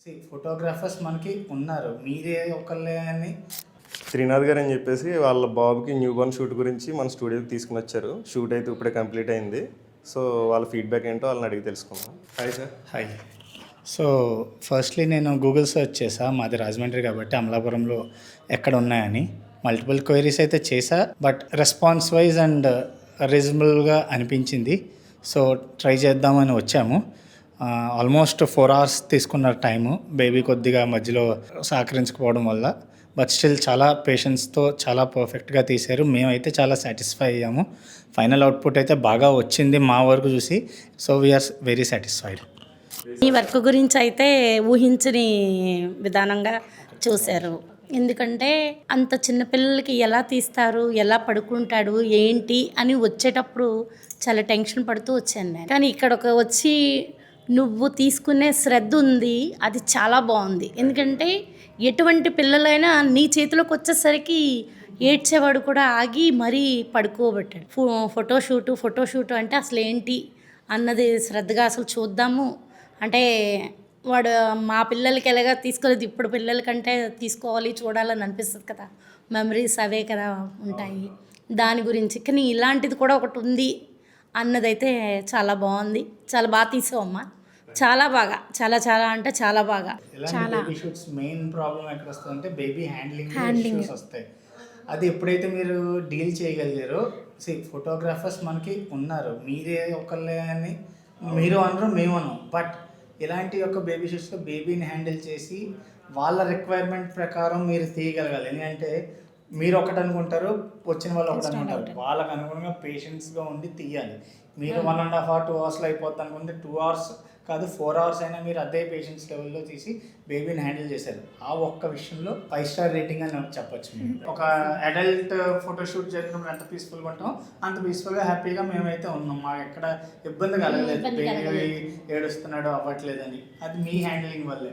Photographers మనకి ఉన్నారు, మీరే ఒకళ్ళే అని. శ్రీనాథ్ గారు అని చెప్పేసి వాళ్ళ బాబుకి న్యూ బోర్న్ షూట్ గురించి మన స్టూడియోకి తీసుకుని వచ్చారు. షూట్ అయితే ఇప్పుడే కంప్లీట్ అయింది. సో వాళ్ళ ఫీడ్బ్యాక్ ఏంటో వాళ్ళని అడిగి తెలుసుకుందాం. Hi sir. Hi. So firstly నేను గూగుల్ సెర్చ్ చేసా, మాది రాజమండ్రి కాబట్టి అమలాపురంలో ఎక్కడ ఉన్నాయని. మల్టిపుల్ క్వైరీస్ అయితే చేసా, బట్ రెస్పాన్స్ వైజ్ అండ్ రీజనబుల్గా అనిపించింది. సో ట్రై చేద్దామని వచ్చాము. ఆల్మోస్ట్ 4 hours తీసుకున్న టైము, బేబీ కొద్దిగా మధ్యలో సహకరించకపోవడం వల్ల. బట్ స్టిల్ చాలా పేషెన్స్తో చాలా పర్ఫెక్ట్గా తీశారు. మేమైతే చాలా సాటిస్ఫై అయ్యాము. ఫైనల్ అవుట్పుట్ అయితే బాగా వచ్చింది మా వరకు చూసి. So we are very satisfied. ఈ వర్క్ గురించి అయితే ఊహించని విధానంగా చూశారు. ఎందుకంటే అంత చిన్నపిల్లలకి ఎలా తీస్తారు, ఎలా పడుకుంటాడు, ఏంటి అని వచ్చేటప్పుడు చాలా టెన్షన్ పడుతూ వచ్చాను నేను. కానీ ఇక్కడికి వచ్చి నువ్వు తీసుకునే శ్రద్ధ ఉంది, అది చాలా బాగుంది. ఎందుకంటే ఎటువంటి పిల్లలైనా నీ చేతిలోకి వచ్చేసరికి ఏడ్చేవాడు కూడా ఆగి మరీ పడుకోబెట్టాడు. ఫోటోషూటు అంటే అసలు ఏంటి అన్నది శ్రద్ధగా అసలు చూద్దాము అంటే, వాడు మా పిల్లలకి ఎలాగా తీసుకోలేదు, ఇప్పుడు పిల్లలకంటే తీసుకోవాలి, చూడాలని అనిపిస్తుంది కదా. మెమరీస్ అవే కదా ఉంటాయి దాని గురించి. కానీ ఇలాంటిది కూడా ఒకటి ఉంది అన్నదైతే చాలా బాగుంది. చాలా బాగా తీసావమ్మా, చాలా బాగా, చాలా చాలా అంటే చాలా బాగా. చాలా షూట్స్ మెయిన్ ప్రాబ్లం ఎక్కడ వస్తుందంటే బేబీ హ్యాండ్లింగ్ వస్తాయి. అది ఎప్పుడైతే మీరు డీల్ చేయగలిగారో, ఫోటోగ్రాఫర్స్ మనకి ఉన్నారు, మీరే ఒకళ్ళే అని మీరు అనరు, మేము అనం. బట్ ఇలాంటి యొక్క బేబీ షూట్స్లో బేబీని హ్యాండిల్ చేసి వాళ్ళ రిక్వైర్మెంట్ ప్రకారం మీరు తీయగలగాలి. ఎందుకంటే మీరు ఒకటి అనుకుంటారు, వచ్చిన వాళ్ళు ఒకటి అనుకుంటారు. వాళ్ళకి అనుగుణంగా పేషెన్స్గా ఉండి తీయాలి. మీరు 1.5 hour 2 hours అయిపోద్ది అనుకుంటే 2 hours కాదు 4 hours అయినా మీరు అదే పేషెన్స్ లెవెల్లో తీసి బేబీని హ్యాండిల్ చేశారు. ఆ ఒక్క విషయంలో 5 star రేటింగ్ అని చెప్పొచ్చు. ఒక అడల్ట్ ఫోటోషూట్ జరిగినప్పుడు ఎంత పీస్ఫుల్గా ఉంటాం, అంత పీస్ఫుల్గా హ్యాపీగా మేమైతే ఉన్నాం. మాకు ఎక్కడ ఇబ్బంది కలగలేదు, బేబీ ఏడుస్తున్నాడు అవ్వట్లేదని. అది మీ హ్యాండిలింగ్ వల్లే.